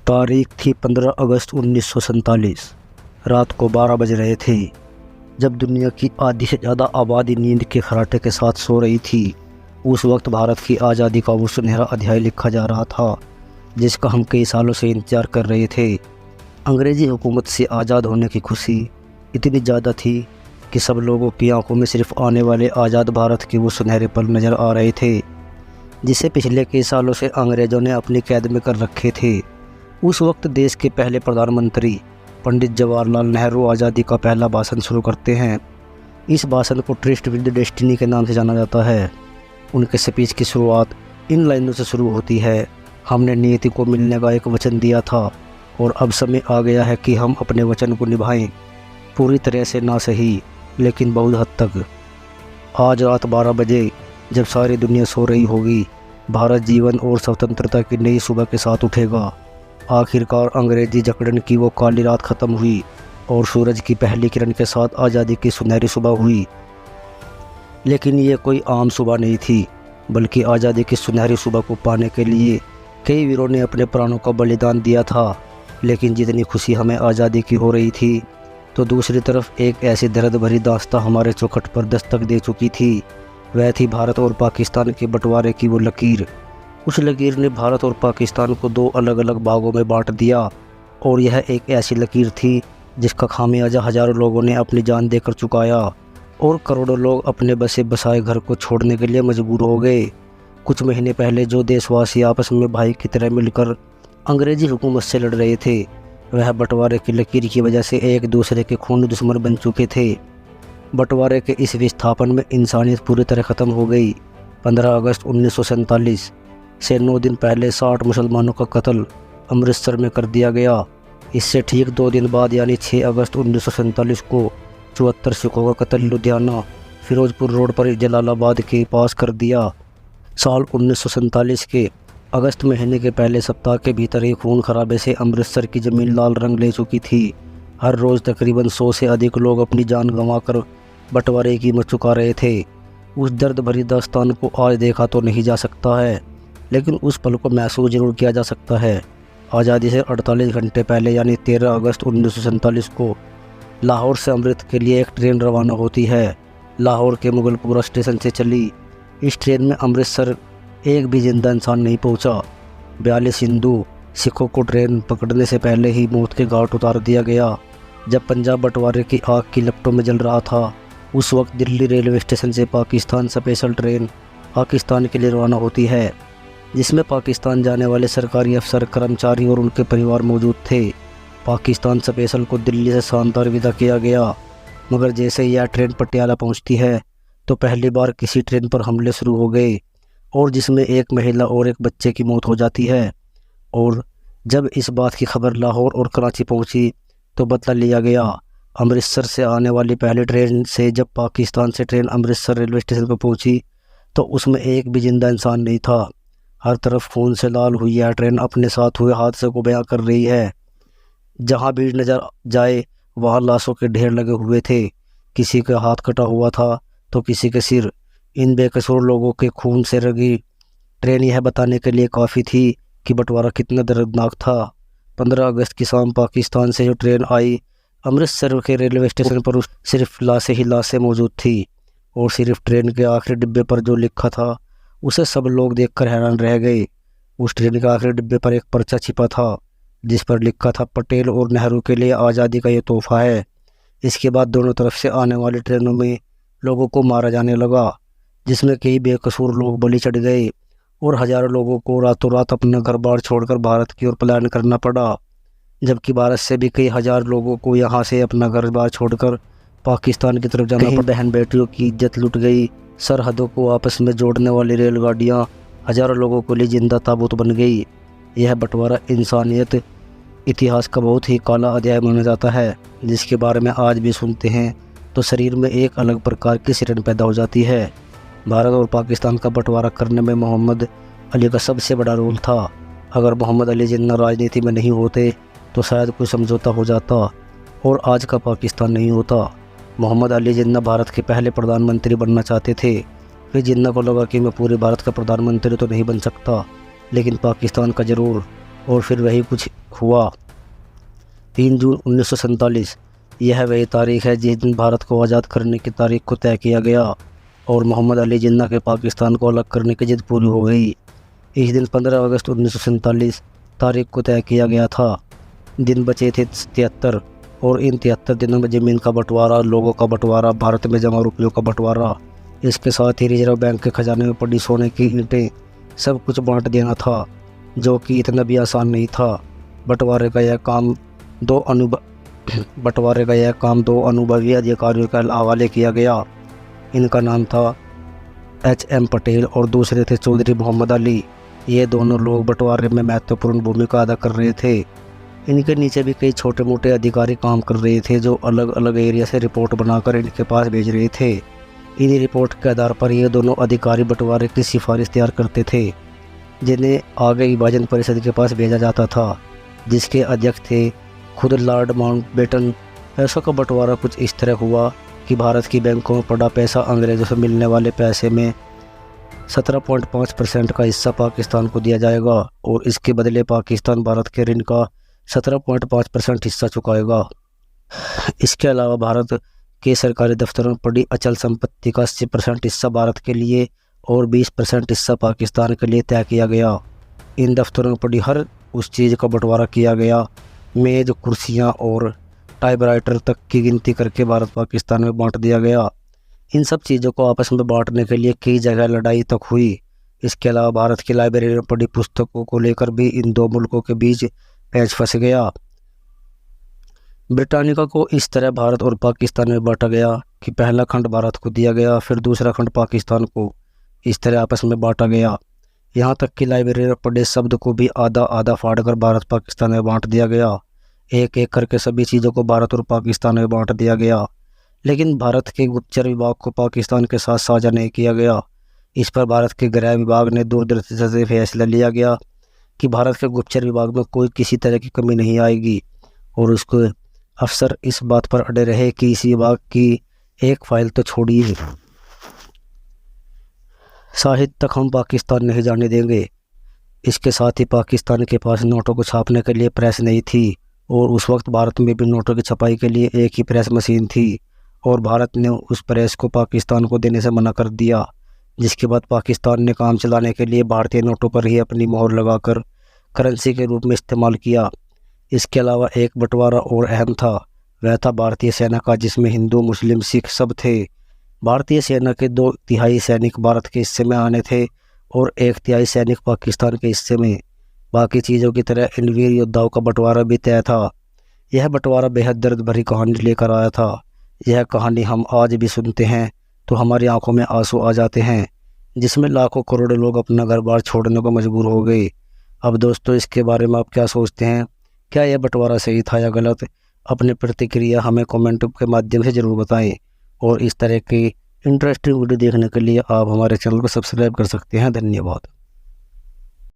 तारीख थी 15 अगस्त 1947। रात को 12 बज रहे थे जब दुनिया की आधी से ज़्यादा आबादी नींद के खर्राटे के साथ सो रही थी। उस वक्त भारत की आज़ादी का वो सुनहरा अध्याय लिखा जा रहा था जिसका हम कई सालों से इंतज़ार कर रहे थे। अंग्रेज़ी हुकूमत से आज़ाद होने की खुशी इतनी ज़्यादा थी कि सब लोगों की आंखों में सिर्फ आने वाले आज़ाद भारत के वो सुनहरे पल नज़र आ रहे थे जिसे पिछले कई सालों से अंग्रेज़ों ने अपनी कैद में कर रखे थे। उस वक्त देश के पहले प्रधानमंत्री पंडित जवाहरलाल नेहरू आज़ादी का पहला भाषण शुरू करते हैं। इस भाषण को ट्रिस्ट विद डेस्टिनी के नाम से जाना जाता है। उनके स्पीच की शुरुआत इन लाइनों से शुरू होती है, हमने नियति को मिलने का एक वचन दिया था और अब समय आ गया है कि हम अपने वचन को निभाएं। पूरी तरह से ना सही लेकिन बहुत हद तक। आज रात 12 बजे जब सारी दुनिया सो रही होगी, भारत जीवन और स्वतंत्रता की नई सुबह के साथ उठेगा। आखिरकार अंग्रेज़ी जकड़न की वो काली रात ख़त्म हुई और सूरज की पहली किरण के साथ आज़ादी की सुनहरी सुबह हुई। लेकिन ये कोई आम सुबह नहीं थी, बल्कि आज़ादी की सुनहरी सुबह को पाने के लिए कई वीरों ने अपने प्राणों का बलिदान दिया था। लेकिन जितनी खुशी हमें आज़ादी की हो रही थी, तो दूसरी तरफ एक ऐसी दर्द भरी दास्तां हमारे चौखट पर दस्तक दे चुकी थी। वह थी भारत और पाकिस्तान के बंटवारे की वो लकीर। उस लकीर ने भारत और पाकिस्तान को दो अलग अलग भागों में बांट दिया और यह एक ऐसी लकीर थी जिसका खामियाजा हज़ारों लोगों ने अपनी जान देकर चुकाया और करोड़ों लोग अपने बसे बसाए घर को छोड़ने के लिए मजबूर हो गए। कुछ महीने पहले जो देशवासी आपस में भाई की तरह मिलकर अंग्रेज़ी हुकूमत से लड़ रहे थे, वह बंटवारे की लकीर की वजह से एक दूसरे के खूनी दुश्मन बन चुके थे। बंटवारे के इस विस्थापन में इंसानियत पूरी तरह ख़त्म हो गई। 15 अगस्त 1947 से 9 दिन पहले 60 मुसलमानों का कत्ल अमृतसर में कर दिया गया। इससे ठीक 2 दिन बाद यानी 6 अगस्त 1947 को 74 सिखों का कत्ल लुधियाना फिरोजपुर रोड पर जलालाबाद के पास कर दिया। साल 1947 के अगस्त महीने के पहले सप्ताह के भीतर ही खून खराबे से अमृतसर की ज़मीन लाल रंग ले चुकी थी। हर रोज़ तकरीबन 100 से अधिक लोग अपनी जान गंवाकर बंटवारे की कीमत चुका रहे थे। उस दर्द भरी दास्तान को आज देखा तो नहीं जा सकता है, लेकिन उस पल को महसूस जरूर किया जा सकता है। आज़ादी से 48 घंटे पहले यानी 13 अगस्त 1947 को लाहौर से अमृत के लिए एक ट्रेन रवाना होती है। लाहौर के मुगलपुरा स्टेशन से चली इस ट्रेन में अमृतसर एक भी जिंदा इंसान नहीं पहुंचा। 42 हिंदू सिखों को ट्रेन पकड़ने से पहले ही मौत के घाट उतार दिया गया। जब पंजाब बंटवारे की आग की लपटों में जल रहा था, उस वक्त दिल्ली रेलवे स्टेशन से पाकिस्तान स्पेशल ट्रेन पाकिस्तान के लिए रवाना होती है, जिसमें पाकिस्तान जाने वाले सरकारी अफसर, कर्मचारी और उनके परिवार मौजूद थे। पाकिस्तान स्पेशल को दिल्ली से शानदार विदा किया गया, मगर जैसे ही यह ट्रेन पटियाला पहुंचती है तो पहली बार किसी ट्रेन पर हमले शुरू हो गए और जिसमें एक महिला और एक बच्चे की मौत हो जाती है। और जब इस बात की खबर लाहौर और कराची पहुंची तो बदला लिया गया। अमृतसर से आने वाली पहली ट्रेन से जब पाकिस्तान से ट्रेन अमृतसर रेलवे स्टेशन पर पहुंची तो उसमें एक भी जिंदा इंसान नहीं था। हर तरफ खून से लाल हुई यह ट्रेन अपने साथ हुए हादसे को बयां कर रही है। जहां भीड़ नज़र जाए वहां लाशों के ढेर लगे हुए थे। किसी का हाथ कटा हुआ था तो किसी के सिर। इन बेकसूर लोगों के खून से रंगी ट्रेन यह बताने के लिए काफ़ी थी कि बंटवारा कितना दर्दनाक था। 15 अगस्त की शाम पाकिस्तान से जो ट्रेन आई, अमृतसर के रेलवे स्टेशन पर सिर्फ लाशें ही लाशें मौजूद थी और सिर्फ ट्रेन के आखिरी डिब्बे पर जो लिखा था उसे सब लोग देखकर हैरान रह गए। उस ट्रेन के आखिरी डिब्बे पर एक पर्चा छिपा था जिस पर लिखा था, पटेल और नेहरू के लिए आज़ादी का ये तोहफा है। इसके बाद दोनों तरफ से आने वाली ट्रेनों में लोगों को मारा जाने लगा, जिसमें कई बेकसूर लोग बलि चढ़ गए और हज़ारों लोगों को रातों रात अपना घर बार छोड़कर भारत की ओर पलायन करना पड़ा। जबकि भारत से भी कई हज़ार लोगों को यहाँ से अपना घर बार छोड़कर पाकिस्तान की तरफ जाना पड़ा। बहन बेटियों की इज्जत लुट गई। सरहदों को आपस में जोड़ने वाली रेलगाड़ियाँ हज़ारों लोगों के लिए जिंदा ताबूत बन गई। यह बंटवारा इंसानियत इतिहास का बहुत ही काला अध्याय माना जाता है, जिसके बारे में आज भी सुनते हैं तो शरीर में एक अलग प्रकार की सिरन पैदा हो जाती है। भारत और पाकिस्तान का बंटवारा करने में मोहम्मद अली का सबसे बड़ा रोल था। अगर मोहम्मद अली जिन्ना राजनीति में नहीं होते तो शायद कोई समझौता हो जाता और आज का पाकिस्तान नहीं होता। मोहम्मद अली जिन्ना भारत के पहले प्रधानमंत्री बनना चाहते थे। फिर जिन्ना को लगा कि मैं पूरे भारत का प्रधानमंत्री तो नहीं बन सकता, लेकिन पाकिस्तान का ज़रूर। और फिर वही कुछ हुआ। 3 जून 1947 यह वही तारीख है जिस दिन भारत को आज़ाद करने की तारीख को तय किया गया और मोहम्मद अली जिन्ना के पाकिस्तान को अलग करने की जिद पूरी हो गई। इस दिन 15 अगस्त 1947 तारीख को तय किया गया था। दिन बचे थे 73 और इन 73 दिनों में ज़मीन का बंटवारा, लोगों का बंटवारा, भारत में जमा रुपयों का बंटवारा, इसके साथ ही रिजर्व बैंक के खजाने में पड़ी सोने की ईंटें, सब कुछ बांट देना था, जो कि इतना भी आसान नहीं था। बंटवारे का यह काम दो अनुभवी अधिकारियों के हवाले किया गया। इनका नाम था HM पटेल और दूसरे थे चौधरी मोहम्मद अली। ये दोनों लोग बंटवारे में महत्वपूर्ण भूमिका अदा कर रहे थे। इनके नीचे भी कई छोटे मोटे अधिकारी काम कर रहे थे जो अलग अलग एरिया से रिपोर्ट बनाकर इनके पास भेज रहे थे। इन्हीं रिपोर्ट के आधार पर ये दोनों अधिकारी बंटवारे की सिफारिश तैयार करते थे, जिन्हें आगे विभाजन परिषद के पास भेजा जाता था, जिसके अध्यक्ष थे खुद लॉर्ड माउंटबेटन। पैसों का बंटवारा कुछ इस तरह हुआ कि भारत की बैंकों में पड़ा पैसा अंग्रेज़ों से मिलने वाले पैसे में 17.5% का हिस्सा पाकिस्तान को दिया जाएगा और इसके बदले पाकिस्तान भारत के ऋण का 17.5% हिस्सा चुकाएगा। इसके अलावा भारत के सरकारी दफ्तरों में पड़ी अचल संपत्ति का 80% हिस्सा भारत के लिए और 20% हिस्सा पाकिस्तान के लिए तय किया गया। इन दफ्तरों में पड़ी हर उस चीज़ का बंटवारा किया गया। मेज़, कुर्सियाँ और टाइपराइटर तक की गिनती करके भारत पाकिस्तान में बांट दिया गया। इन सब चीज़ों को आपस में बांटने के लिए कई जगह लड़ाई तक हुई। इसके अलावा भारत की लाइब्रेरी में पड़ी पुस्तकों को लेकर भी इन दो मुल्कों के बीच पैंच फंस गया। ब्रिटानिका को इस तरह भारत और पाकिस्तान में बांटा गया कि पहला खंड भारत को दिया गया, फिर दूसरा खंड पाकिस्तान को। इस तरह आपस में बांटा गया। यहाँ तक कि लाइब्रेरी में पढ़े शब्द को भी आधा आधा फाड़कर भारत पाकिस्तान में बांट दिया गया। एक एक करके सभी चीज़ों को भारत और पाकिस्तान में बांट दिया गया, लेकिन भारत के गुप्तचर विभाग को पाकिस्तान के साथ साझा नहीं किया गया। इस पर भारत के गृह विभाग ने दूरदर्शिता से फैसला लिया गया कि भारत के गुप्तचर विभाग में कोई किसी तरह की कमी नहीं आएगी और उसके अफसर इस बात पर अड़े रहे कि इस विभाग की एक फाइल तो छोड़िए, साहित्य तक हम पाकिस्तान नहीं जाने देंगे। इसके साथ ही पाकिस्तान के पास नोटों को छापने के लिए प्रेस नहीं थी और उस वक्त भारत में भी नोटों की छपाई के लिए एक ही प्रेस मशीन थी और भारत ने उस प्रेस को पाकिस्तान को देने से मना कर दिया, जिसके बाद पाकिस्तान ने काम चलाने के लिए भारतीय नोटों पर ही अपनी मोहर लगाकर करेंसी के रूप में इस्तेमाल किया। इसके अलावा एक बंटवारा और अहम था, वह था भारतीय सेना का, जिसमें हिंदू, मुस्लिम, सिख सब थे। भारतीय सेना के 2/3 सैनिक भारत के हिस्से में आने थे और 1/3 सैनिक पाकिस्तान के हिस्से में। बाकी चीज़ों की तरह इन वीर योद्धाओं का बंटवारा भी तय था। यह बंटवारा बेहद दर्द भरी कहानी लेकर आया था। यह कहानी हम आज भी सुनते हैं तो हमारी आंखों में आंसू आ जाते हैं, जिसमें लाखों करोड़ों लोग अपना घर बार छोड़ने को मजबूर हो गए। अब दोस्तों, इसके बारे में आप क्या सोचते हैं? क्या यह बंटवारा सही था या गलत? अपनी प्रतिक्रिया हमें कमेंट के माध्यम से ज़रूर बताएं और इस तरह की इंटरेस्टिंग वीडियो देखने के लिए आप हमारे चैनल को सब्सक्राइब कर सकते हैं। धन्यवाद।